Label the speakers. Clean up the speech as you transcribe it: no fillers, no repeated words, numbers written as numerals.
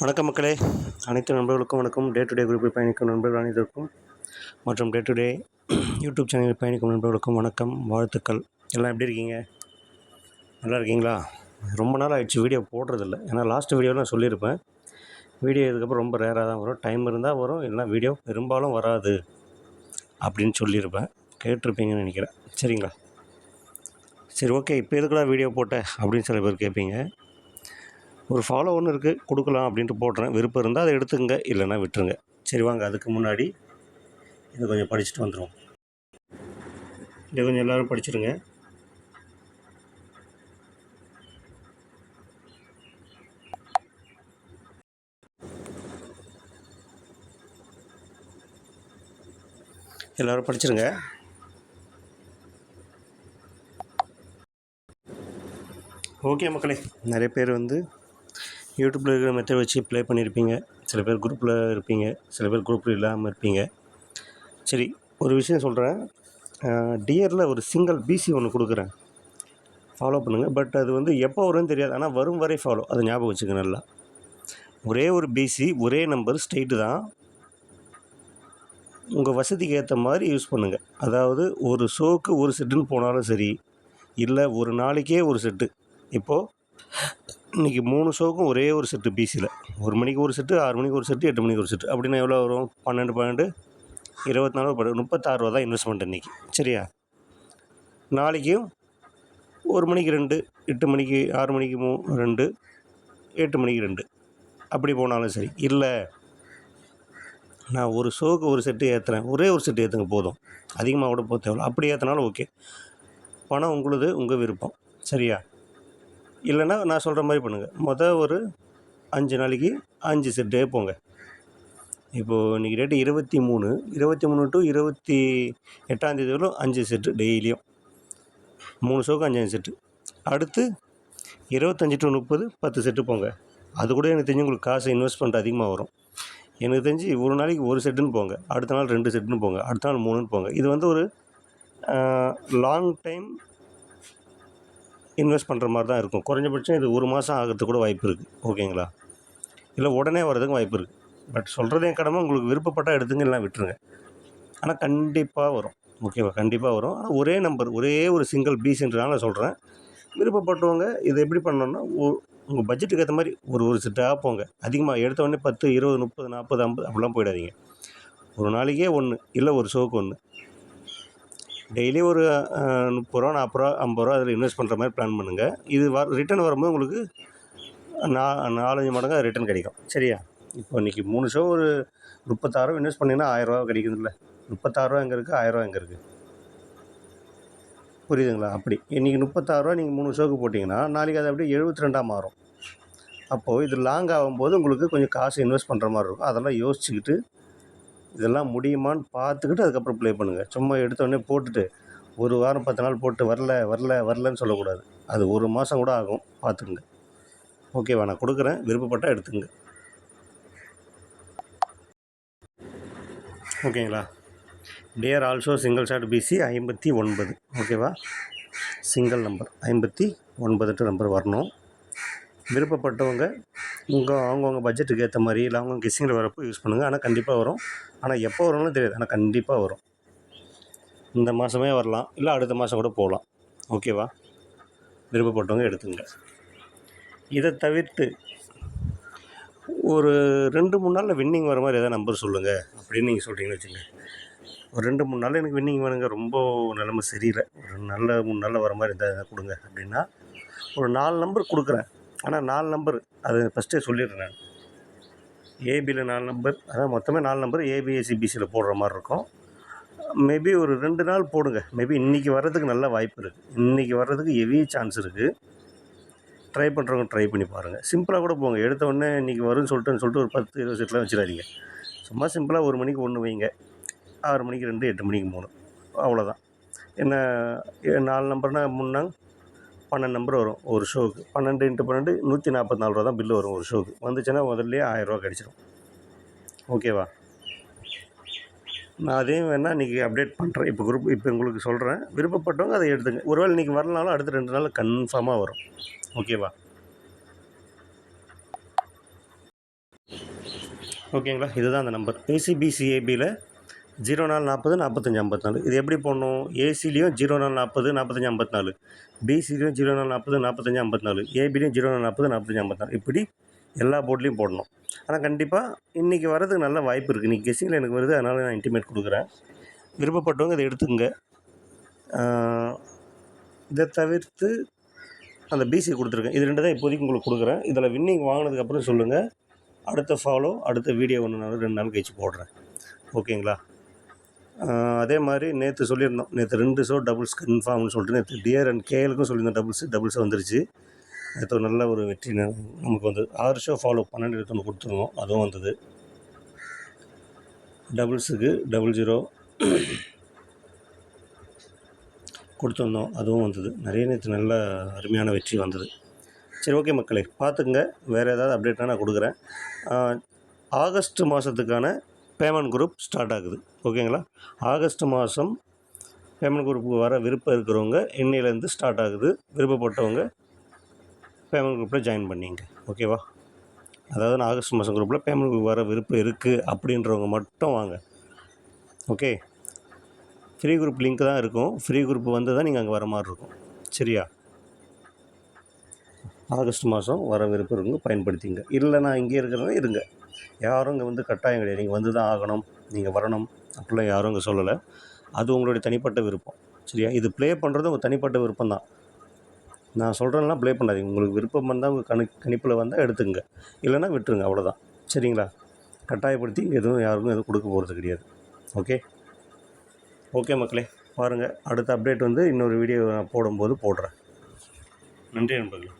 Speaker 1: வணக்கம் மக்களே, அனைத்து நண்பர்களுக்கும் வணக்கம். டே டு டே குரூப்பில் பயணிக்கும் நண்பர்கள் அனைவருக்கும் மற்றும் டே டு டே யூடியூப் சேனலில் பயணிக்கும் நண்பர்களுக்கும் வணக்கம், வாழ்த்துக்கள். எல்லாம் எப்படி இருக்கீங்க? நல்லா இருக்கீங்களா? ரொம்ப நாள் ஆகிடுச்சு வீடியோ போடுறதில்ல. ஏன்னா லாஸ்ட் வீடியோவில் நான் சொல்லியிருப்பேன், வீடியோ இதுக்கப்புறம் ரொம்ப ரேராக தான் வரும். டைம் இருந்தால் வரும், இல்லைனா வீடியோ பெரும்பாலும் வராது அப்படின்னு சொல்லியிருப்பேன். கேட்டிருப்பீங்கன்னு நினைக்கிறேன். சரிங்களா? சரி, ஓகே. இப்போ எதுக்குடா வீடியோ போட்டேன் அப்படின்னு சில பேர் கேட்பீங்க. ஒரு ஃபாலோ ஒன்று இருக்குது, கொடுக்கலாம் அப்படின்ட்டு போடுறேன். விருப்பம் இருந்தால் அதை எடுத்துக்கங்க, இல்லைன்னா விட்டுருங்க. சரி வாங்க, அதுக்கு முன்னாடி இதை கொஞ்சம் படிச்சுட்டு வந்துடுவோம். இதை கொஞ்சம் எல்லோரும் படிச்சுடுங்க. எல்லோரும் படிச்சுருங்க. ஓகே மக்களே, நிறைய பேர் யூடியூப்பில் இருக்கிற மெத்தட் வச்சு ப்ளே பண்ணியிருப்பீங்க. சில பேர் குரூப்பில் இருப்பீங்க, சில பேர் குரூப்பில் இல்லாமல் இருப்பீங்க. சரி, ஒரு விஷயம் சொல்கிறேன். டியரில் ஒரு சிங்கிள் பிசி ஒன்று கொடுக்குறேன், ஃபாலோ பண்ணுங்கள். பட் அது எப்போ வரும்னு தெரியாது, ஆனால் வரும் வரை ஃபாலோ, அதை ஞாபகம் வச்சுக்க நல்லா. ஒரே ஒரு பிசி, ஒரே நம்பர், ஸ்ட்ரெயிட்டு தான். உங்கள் வசதிக்கு ஏற்ற மாதிரி யூஸ் பண்ணுங்கள். அதாவது ஒரு ஷோக்கு ஒரு செட்டுன்னு போனாலும் சரி, இல்லை ஒரு நாளைக்கே ஒரு செட்டு. இப்போது இன்றைக்கி 3 ஷோக்கும் ஒரே ஒரு செட்டு பிசியில், 1 மணிக்கு ஒரு செட்டு, 6 மணிக்கு ஒரு செட்டு, 8 மணிக்கு ஒரு செட்டு. அப்படின்னா எவ்வளோ வரும்? 12 24 36 ரூபா தான் இன்வெஸ்ட்மெண்ட் இன்றைக்கி. சரியா? நாளைக்கும் 1 மணிக்கு 2, 8 மணிக்கு 6 மணிக்கு 2, 8 மணிக்கு 2, அப்படி போனாலும் சரி. இல்லை நான் ஒரு ஷோக்கு ஒரு செட்டு ஏற்றுறேன், ஒரே ஒரு செட்டு ஏற்றுங்க போதும், அதிகமாக கூட போக தேவையில்ல. அப்படி ஏற்றினாலும் ஓகே, பணம் உங்களுது, உங்கள் விருப்பம். சரியா? இல்லைன்னா நான் சொல்கிற மாதிரி பண்ணுங்கள். ஒரு 5 நாளைக்கு 5 செட்டே போங்க. இப்போது இன்றைக்கி டேட்டு 23 டு 28 வரையும் 5 செட்டு டெய்லியும், 3 ஷோக்கு 5 செட்டு. அடுத்து 25 டு 30 10 செட்டு போங்க. அது கூட எனக்கு தெரிஞ்சு உங்களுக்கு காசு இன்வெஸ்ட்மெண்ட் அதிகமாக வரும். எனக்கு தெரிஞ்சு ஒரு நாளைக்கு ஒரு செட்டுன்னு போங்க, அடுத்த நாள் 2 செட்டுன்னு போங்க, அடுத்த நாள் 3ன்னு போங்க. இது ஒரு லாங் டைம் இன்வெஸ்ட் பண்ணுற மாதிரி தான் இருக்கும். குறைஞ்சபட்சம் இது 1 மாதம் ஆகிறதுக்கு கூட வாய்ப்பு இருக்குது. ஓகேங்களா? இல்லை உடனே வர்றதுக்கும் வாய்ப்பு இருக்குது. பட் சொல்கிறது என் கடமை, உங்களுக்கு விருப்பப்பட்டால் எடுத்துங்க, இல்லைனா விட்டுருங்க. ஆனால் கண்டிப்பாக வரும். ஓகேவா? கண்டிப்பாக வரும். ஆனால் ஒரே நம்பர், ஒரே ஒரு சிங்கிள் பிசின்றனால நான் சொல்கிறேன். விருப்பப்பட்டவங்க இதை எப்படி பண்ணணுன்னா, உங்கள் பட்ஜெட்டுக்கு ஏற்ற மாதிரி ஒரு செட்டாக போங்க. அதிகமாக எடுத்தவொடனே 10, 20, 30, 40, 50 அப்படிலாம் போயிடாதீங்க. ஒரு நாளைக்கே 1, இல்லை ஒரு ஷோக்கு 1. டெய்லி ஒரு 30 ரூபா, 40 ரூபா, 50 ரூபா அதில் இன்வெஸ்ட் பண்ணுற மாதிரி பிளான் பண்ணுங்கள். இது ரிட்டர்ன் வரும்போது உங்களுக்கு 4-5 மடங்காக ரிட்டர்ன் கிடைக்கும். சரியா? இப்போ இன்றைக்கி 3 ஷோ ஒரு 36 இன்வெஸ்ட் பண்ணிங்கன்னா 1000 ரூபா கிடைக்குதுல்ல. 36 ரூபா எங்கே இருக்குது, 1000 ரூபா எங்கே இருக்குது? புரியுதுங்களா? அப்படி இன்றைக்கி 36 ரூபா நீங்கள் 3 ஷோக்கு போட்டிங்கன்னா, நாளைக்கு அது அப்படியே 72 மாறும். அப்போது இது லாங் ஆகும்போது உங்களுக்கு கொஞ்சம் காசு இன்வெஸ்ட் பண்ணுற மாதிரி இருக்கும். அதெல்லாம் யோசிச்சுக்கிட்டு, இதெல்லாம் முடியுமான்னு பார்த்துக்கிட்டு அதுக்கப்புறம் ப்ளே பண்ணுங்கள். சும்மா எடுத்தோடனே போட்டுட்டு 1 வாரம் 10 நாள் போட்டு வரலன்னு சொல்லக்கூடாது. அது 1 மாதம் கூட ஆகும், பார்த்துக்குங்க. ஓகேவா? நான் கொடுக்குறேன், விருப்பப்பட்டால் எடுத்துங்க. ஓகேங்களா? Dear also single shot PC 59. ஓகேவா? சிங்கிள் நம்பர் 59 நம்பர் வரணும். விருப்பப்பட்டவங்க அவங்கவுங்க பட்ஜெட்டுக்கு ஏற்ற மாதிரி, இல்லை அவங்க கெஸ்ஸிங்கில் வரப்போ யூஸ் பண்ணுங்கள். ஆனால் கண்டிப்பாக வரும். ஆனால் எப்போ வரும்னு தெரியாது, ஆனால் கண்டிப்பாக வரும். இந்த மாதமே வரலாம், இல்லை அடுத்த மாதம் கூட போகலாம். ஓகேவா? விருப்பப்பட்டவங்க எடுத்துங்க. இதை தவிர்த்து ஒரு 2-3 நாளில் வின்னிங் வர மாதிரி எதாவது நம்பர் சொல்லுங்கள் அப்படின்னு நீங்கள் சொல்கிறீங்கன்னு வச்சுக்கோங்க. ஒரு 2-3 நாளில் எனக்கு வின்னிங் வேணுங்க, ரொம்ப நிலமை சரியில்லை, ஒரு நல்ல 3 நாளில் வர மாதிரி இருந்தால் கொடுங்க அப்படின்னா, ஒரு 4 நம்பர் கொடுக்குறேன். ஆனால் 4 நம்பர் அது ஃபஸ்ட்டே சொல்லிடுறேன் நான். ஏபியில் 4 நம்பர், அதான் மொத்தமே 4 நம்பர் ஏபிஎஸ்சிபிசியில் போடுற மாதிரி இருக்கும். மேபி ஒரு 2 நாள் போடுங்க. மேபி இன்றைக்கி வர்றதுக்கு நல்ல வாய்ப்பு இருக்குது. இன்றைக்கி வர்றதுக்கு ஹெவி சான்ஸ் இருக்குது. ட்ரை பண்ணுறவங்க ட்ரை பண்ணி பாருங்கள். சிம்பிளாக கூட போங்க. எடுத்த உடனே இன்றைக்கி வரும்னு சொல்லிட்டு ஒரு 10-20 செட்லாம் வச்சிடாதீங்க. சும்மா சிம்பிளாக 1 மணிக்கு 1 வைங்க, 6 மணிக்கு 2, 8 மணிக்கு 3, அவ்வளோதான். என்ன 4 நம்பர்னால் 3 நாள் 12 நம்பர் வரும் ஒரு ஷோவுக்கு. 12 × 12 144 ரூபா தான் பில்லு வரும் ஒரு ஷோவுக்கு. வந்துச்சுன்னா முதல்லையே 1000 ரூபா கிடச்சிடும். ஓகேவா? நான் அதையும் வேணால் இன்றைக்கி அப்டேட் பண்ணுறேன். இப்போ உங்களுக்கு சொல்கிறேன். விருப்பப்பட்டவங்க அதை எடுத்துங்க. ஒருவேளை இன்றைக்கி வரலனாலும் அடுத்த 2 நாளில் கன்ஃபார்மாக வரும். ஓகேவா? ஓகேங்களா? இதுதான் அந்த நம்பர். ஏசிபிசிஏபியில் 0440 45 54. இது எப்படி போடணும்? ஏசிலையும் 0440 45 54, பிசிலையும் 0440 45 54, ஏபிலையும் 0440 45 54. இப்படி எல்லா போர்ட்லேயும் போடணும். ஆனால் கண்டிப்பாக இன்றைக்கி வரதுக்கு நல்ல வாய்ப்பு இருக்குது. இன்றைக்கி கெஸ்ஸிங்கில் எனக்கு வருது, அதனால் நான் இன்டிமேட் கொடுக்குறேன். விருப்பப்பட்டவங்க இதை எடுத்துக்கங்க. இதை தவிர்த்து அந்த பிசி கொடுத்துருக்கேன். இது 2 தான் இப்போதைக்கு உங்களுக்கு கொடுக்குறேன். இதில் வின்னிங் வாங்கினதுக்கப்புறம் சொல்லுங்கள். அடுத்த வீடியோ 1 நாள் 2 நாள் கழிச்சு போடுறேன். ஓகேங்களா? அதே மாதிரி நேற்று சொல்லியிருந்தோம். நேற்று 2 ஷோ டபுள்ஸ் கன்ஃபார்ம்னு சொல்லிட்டு நேற்று டிஆர் அண்ட் கேஎலுக்கும் சொல்லியிருந்தோம். டபுள்ஸ் வந்துருச்சு. நேற்று ஒரு நல்ல ஒரு வெற்றி நமக்கு வந்தது. 6 ஷோ ஃபாலோ 12 21 கொடுத்துருந்தோம். அதுவும் வந்தது. டபுள்ஸுக்கு 00 கொடுத்துருந்தோம். அதுவும் வந்தது. நிறைய நேற்று நல்ல அருமையான வெற்றி வந்தது. சரி, ஓகே மக்களே, பார்த்துக்குங்க. வேறு ஏதாவது அப்டேட்னா நான் கொடுக்குறேன். ஆகஸ்ட் மாதத்துக்கான பேமெண்ட் குரூப் ஸ்டார்ட் ஆகுது. ஓகேங்களா? ஆகஸ்ட் மாதம் பேமெண்ட் குரூப்புக்கு வர விருப்பம் இருக்கிறவங்க இன்னையிலேருந்து ஸ்டார்ட் ஆகுது. விருப்பப்பட்டவங்க பேமெண்ட் குரூப்பில் ஜாயின் பண்ணிங்க. ஓகேவா? அதாவது நான் ஆகஸ்ட் மாதம் குரூப்பில் பேமெண்ட் குரூப் வர விருப்பம் இருக்குது அப்படின்றவங்க மட்டும் வாங்க. ஓகே? ஃப்ரீ குரூப் லிங்க் தான் இருக்கும். ஃப்ரீ குரூப் வந்து தான் நீங்கள் அங்கே வர மாதிரி இருக்கும். சரியா? ஆகஸ்ட் மாதம் வர விருப்பம் இருக்குங்க, பயன்படுத்திங்க. இல்லை நான் இங்கே இருக்கிறவங்க இருங்க. யாரும் இங்கே வந்து கட்டாயம் கிடையாது. நீங்கள் வந்து தான் ஆகணும், நீங்கள் வரணும் அப்படிலாம் யாரும் இங்கே சொல்லலை. அது உங்களுடைய தனிப்பட்ட விருப்பம். சரியா? இது ப்ளே பண்ணுறது உங்கள் தனிப்பட்ட விருப்பம் தான். நான் சொல்கிறேன்னா ப்ளே பண்ணாதீங்க. உங்களுக்கு விருப்பம் வந்தால் உங்கள் கணிப்பில் வந்தால் எடுத்துங்க, இல்லைன்னா விட்டுருங்க. அவ்வளோதான். சரிங்களா? கட்டாயப்படுத்தி யாருக்கும் எதுவும் கொடுக்க போகிறது கிடையாது. ஓகே? ஓகே மக்களே, பாருங்கள். அடுத்த அப்டேட் வந்து இன்னொரு வீடியோ நான் போடும்போது போடுறேன். நன்றி நண்பர்களே.